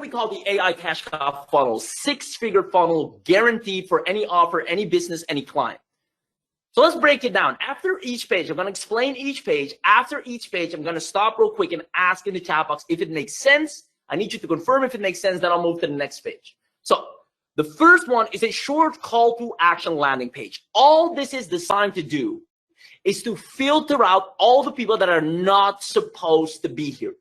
we call the AI cash cow funnel, 6-figure funnel guaranteed for any offer, any business, any client. So let's break it down. After each page, I'm going to explain each page. After each page, I'm going to stop real quick and ask in the chat box if it makes sense. I need you to confirm if it makes sense, then I'll move to the next page. So the first one is a short call to action landing page. All this is designed to do is to filter out all the people that are not supposed to be here.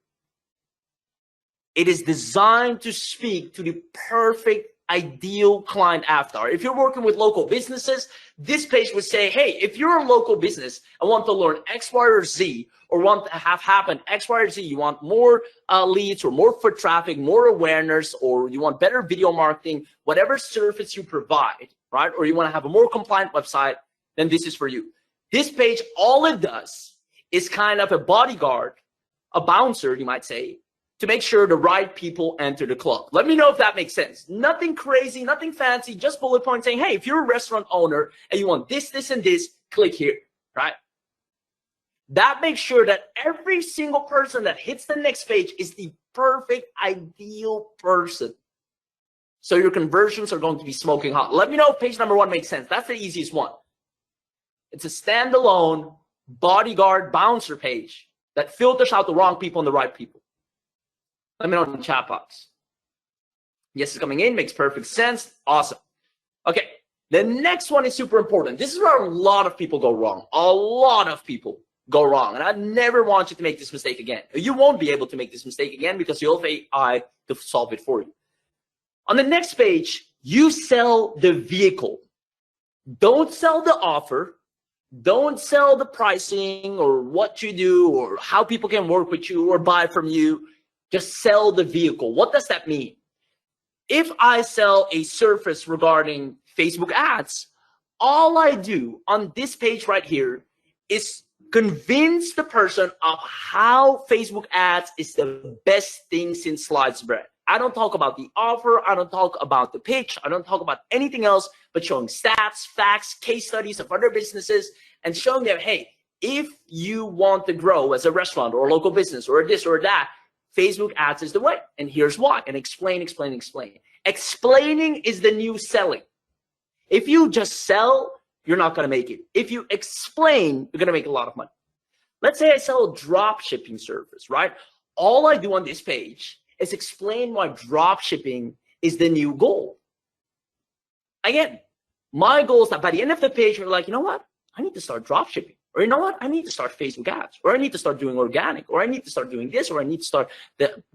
It is designed to speak to the perfect ideal client avatar. If you're working with local businesses, this page would say, hey, if you're a local business and want to learn X, Y, or Z, or want to have happen X, Y, or Z, you want more leads or more foot traffic, more awareness, or you want better video marketing, whatever service you provide, right? Or you want to have a more compliant website, then this is for you. This page, all it does is kind of a bodyguard, a bouncer, you might say, to make sure the right people enter the club. Let me know if that makes sense. Nothing crazy, nothing fancy, just bullet points saying, hey, if you're a restaurant owner and you want this, this, and this, click here, right? That makes sure that every single person that hits the next page is the perfect, ideal person. So your conversions are going to be smoking hot. Let me know if page number 1 makes sense. That's the easiest one. It's a standalone bodyguard bouncer page that filters out the wrong people and the right people. Let me know in the chat box. Yes, it's coming in, makes perfect sense. Awesome. Okay, the next one is super important. This is where a lot of people go wrong. A lot of people go wrong. And I never want you to make this mistake again. You won't be able to make this mistake again because you'll have AI to solve it for you. On the next page, you sell the vehicle. Don't sell the offer. Don't sell the pricing or what you do or how people can work with you or buy from you. Just sell the vehicle. What does that mean? If I sell a service regarding Facebook ads, all I do on this page right here is convince the person of how Facebook ads is the best thing since sliced bread. I don't talk about the offer. I don't talk about the pitch. I don't talk about anything else but showing stats, facts, case studies of other businesses and showing them, hey, if you want to grow as a restaurant or a local business or this or that, Facebook ads is the way, and here's why, and explain. Explaining is the new selling. If you just sell, you're not going to make it. If you explain, you're going to make a lot of money. Let's say I sell a drop shipping service, right? All I do on this page is explain why drop shipping is the new goal. Again, my goal is that by the end of the page, you're like, you know what? I need to start drop shipping. Or you know what? I need to start Facebook ads, or I need to start doing organic, or I need to start doing this, or I need to start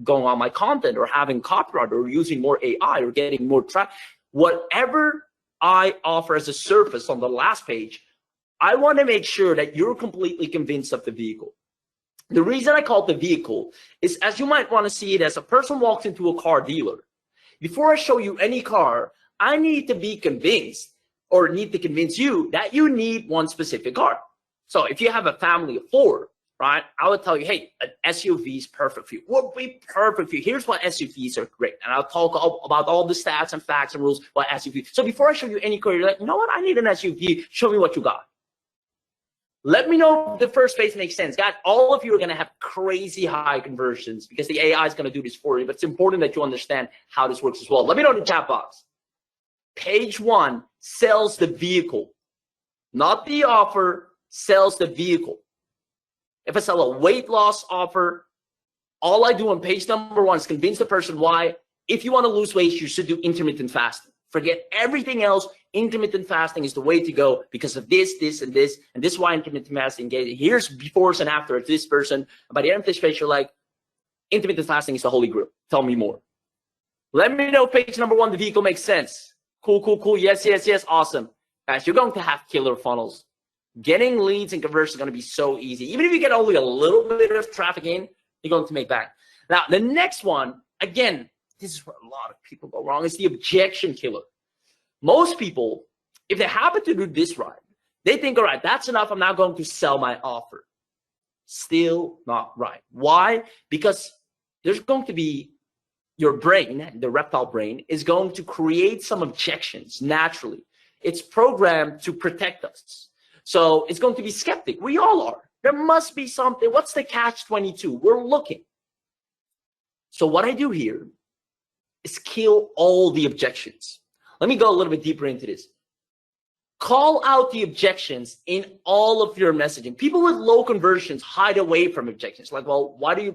going on my content, or having copyright, or using more AI, or getting more traffic. Whatever I offer as a service on the last page, I want to make sure that you're completely convinced of the vehicle. The reason I call it the vehicle is, as you might want to see it, as a person walks into a car dealer, before I show you any car, I need to be convinced, or need to convince you that you need one specific car. So if you have a family of 4, right, I would tell you, hey, an SUV is perfect for you. Would be perfect for you. Here's why SUVs are great. And I'll talk about all the stats and facts and rules about SUV. So before I show you any car, you're like, you know what? I need an SUV. Show me what you got. Let me know if the first page makes sense. Guys, all of you are going to have crazy high conversions because the AI is going to do this for you. But it's important that you understand how this works as well. Let me know in the chat box. Page 1 sells the vehicle, not the offer. Sells the vehicle. If I sell a weight loss offer, all I do on page number 1 is convince the person why, if you want to lose weight, you should do intermittent fasting. Forget everything else. Intermittent fasting is the way to go because of this, this, and this. And this is why intermittent fasting, here's befores and after of this person. And by the end of this page, you're like, intermittent fasting is the holy grail. Tell me more. Let me know page number 1, the vehicle makes sense. Cool. Yes. Awesome. Guys, you're going to have killer funnels. Getting leads and conversions is going to be so easy. Even if you get only a little bit of traffic in, you're going to make back. Now, the next one, again, this is where a lot of people go wrong, is the objection killer. Most people, if they happen to do this right, they think, all right, that's enough. I'm now going to sell my offer. Still not right. Why? Because there's going to be your brain, the reptile brain, is going to create some objections naturally. It's programmed to protect us. So it's going to be skeptic. We all are. There must be something. What's the catch-22? We're looking. So what I do here is kill all the objections. Let me go a little bit deeper into this. Call out the objections in all of your messaging. People with low conversions hide away from objections. Like, well, why do you,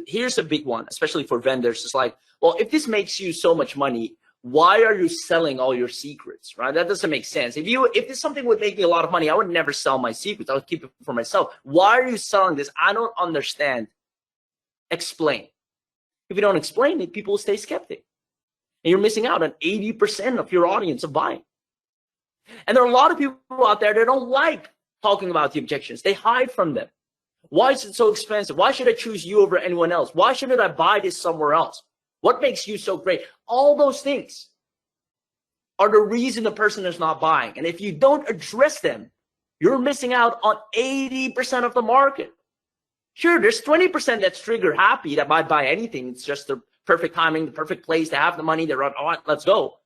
here's a big one, especially for vendors. It's like, well, if this makes you so much money, why are you selling all your secrets, right? That doesn't make sense. If this something would make me a lot of money, I would never sell my secrets. I would keep it for myself. Why are you selling this? I don't understand. Explain. If you don't explain it, people will stay skeptic. And you're missing out on 80% of your audience of buying. And there are a lot of people out there that don't like talking about the objections. They hide from them. Why is it so expensive? Why should I choose you over anyone else? Why shouldn't I buy this somewhere else? What makes you so great? All those things are the reason the person is not buying. And if you don't address them, you're missing out on 80% of the market. Sure, there's 20% that's trigger happy that might buy anything. It's just the perfect timing, the perfect place to have the money to run. Oh, let's go.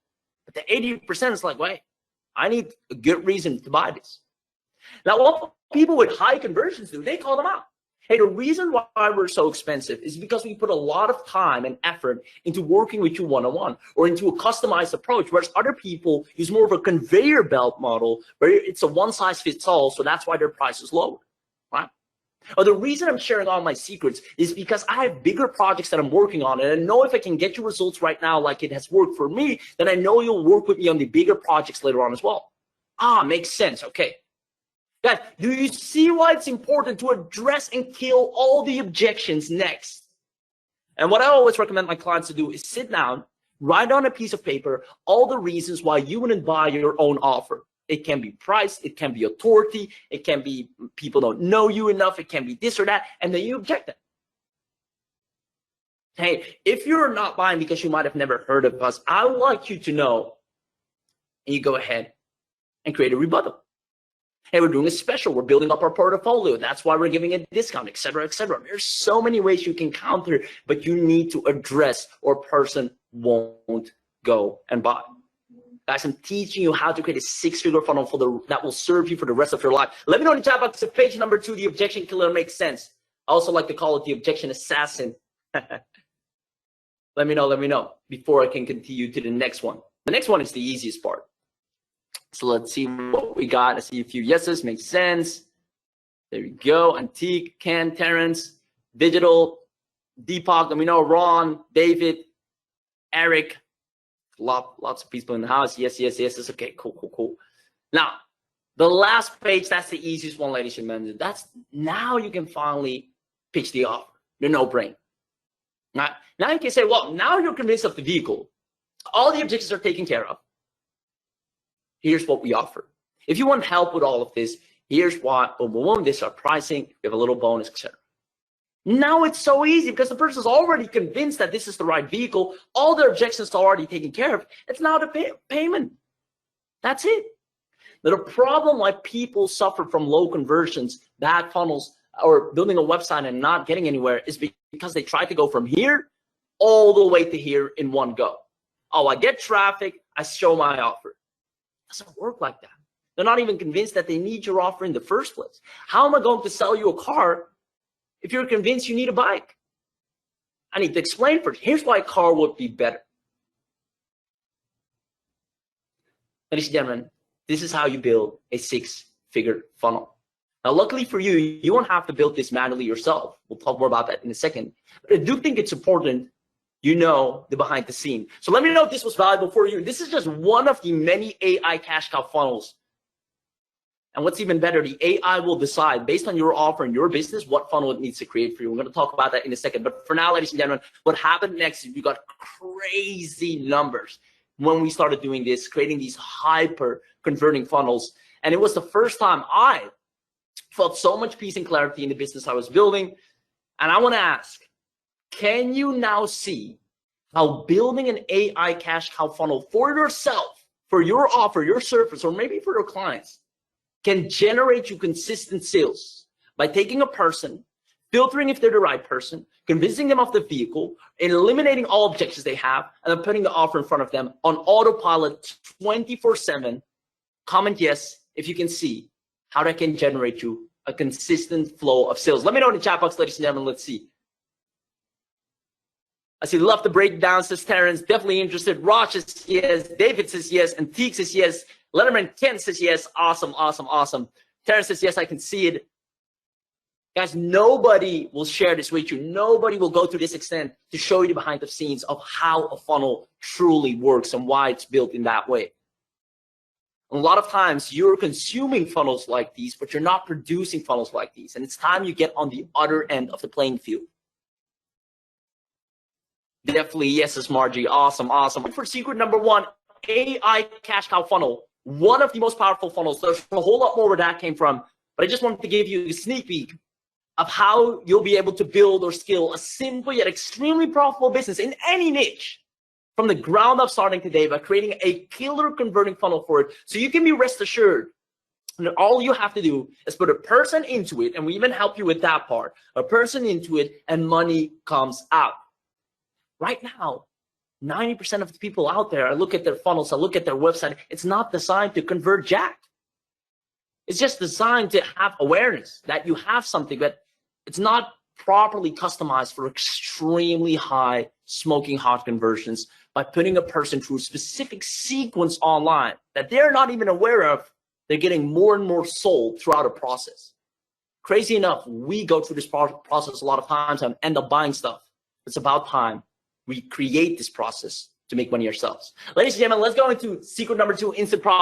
But the 80% is like, wait, I need a good reason to buy this. Now, what people with high conversions do, they call them out. Hey, the reason why we're so expensive is because we put a lot of time and effort into working with you one-on-one or into a customized approach, whereas other people use more of a conveyor belt model where it's a one-size-fits-all, so that's why their price is lower, right? Or the reason I'm sharing all my secrets is because I have bigger projects that I'm working on, and I know if I can get you results right now like it has worked for me, then I know you'll work with me on the bigger projects later on as well. Ah, makes sense. Okay. Guys, do you see why it's important to address and kill all the objections next? And what I always recommend my clients to do is sit down, write on a piece of paper all the reasons why you wouldn't buy your own offer. It can be price, it can be authority, it can be people don't know you enough, it can be this or that, and then you object them. Hey, if you're not buying because you might have never heard of us, I would like you to know, and you go ahead and create a rebuttal. Hey, we're doing a special, we're building up our portfolio, that's why we're giving a discount, et cetera, et cetera. There's so many ways you can counter, but you need to address or a person won't go and buy. Guys, I'm teaching you how to create a six-figure funnel that will serve you for the rest of your life. Let me know in the chat box if page number 2, the objection killer, makes sense. I also like to call it the objection assassin. Let me know before I can continue to the next one. The next one is the easiest part. So let's see what we got. I see a few yeses, makes sense. There we go. Antique, Ken, Terrence, Digital, Deepak, let me know, Ron, David, Eric. Lots of people in the house. Yes. It's okay. Cool. Now, the last page, that's the easiest one, ladies and gentlemen. That's now you can finally pitch the offer. The no-brainer. Now you can say, well, now you're convinced of the vehicle. All the objectives are taken care of. Here's what we offer. If you want help with all of this, here's what, this is our pricing. We have a little bonus, etc. Now it's so easy because the person's already convinced that this is the right vehicle. All their objections are already taken care of. It's now the payment. That's it. Now, the problem why people suffer from low conversions, bad funnels, or building a website and not getting anywhere is because they try to go from here all the way to here in one go. Oh, I get traffic, I show my offer. It doesn't work like that. They're not even convinced that they need your offer in the first place. How am I going to sell you a car if you're convinced you need a bike? I need to explain first. Here's why a car would be better. Ladies and gentlemen, this is how you build a six-figure funnel. Now, luckily for you, you won't have to build this manually yourself. We'll talk more about that in a second. But I do think it's important you know the behind the scene. So let me know if this was valuable for you. This is just one of the many AI cash cow funnels. And what's even better, the AI will decide based on your offer and your business what funnel it needs to create for you. We're going to talk about that in a second. But for now, ladies and gentlemen, what happened next is we got crazy numbers when we started doing this, creating these hyper converting funnels. And it was the first time I felt so much peace and clarity in the business I was building. And I want to ask, can you now see how building an AI cash cow funnel for yourself, for your offer, your service, or maybe for your clients, can generate you consistent sales by taking a person, filtering if they're the right person, convincing them of the vehicle, and eliminating all objections they have, and then putting the offer in front of them on autopilot 24/7. Comment yes if you can see how that can generate you a consistent flow of sales. Let me know in the chat box, ladies and gentlemen. Let's see. I see love the breakdown, says Terrence. Definitely interested. Raj says yes. David says yes. And Teague says yes. Letterman Ken says yes. Awesome, awesome, awesome. Terrence says yes, I can see it. Guys, nobody will share this with you. Nobody will go to this extent to show you the behind the scenes of how a funnel truly works and why it's built in that way. A lot of times you're consuming funnels like these, but you're not producing funnels like these. And it's time you get on the other end of the playing field. Definitely, yes, it's Margie. Awesome, awesome. For secret number one, AI cash cow funnel. One of the most powerful funnels. There's a whole lot more where that came from, but I just wanted to give you a sneak peek of how you'll be able to build or scale a simple yet extremely profitable business in any niche from the ground up starting today by creating a killer converting funnel for it. So you can be rest assured that all you have to do is put a person into it, and we even help you with that part, a person into it, and money comes out. Right now, 90% of the people out there, I look at their funnels, I look at their website, it's not designed to convert jack. It's just designed to have awareness that you have something, but it's not properly customized for extremely high smoking hot conversions by putting a person through a specific sequence online that they're not even aware of. They're getting more and more sold throughout a process. Crazy enough, we go through this process a lot of times and end up buying stuff. It's about time we create this process to make money ourselves. Ladies and gentlemen, let's go into secret number two, instant profit.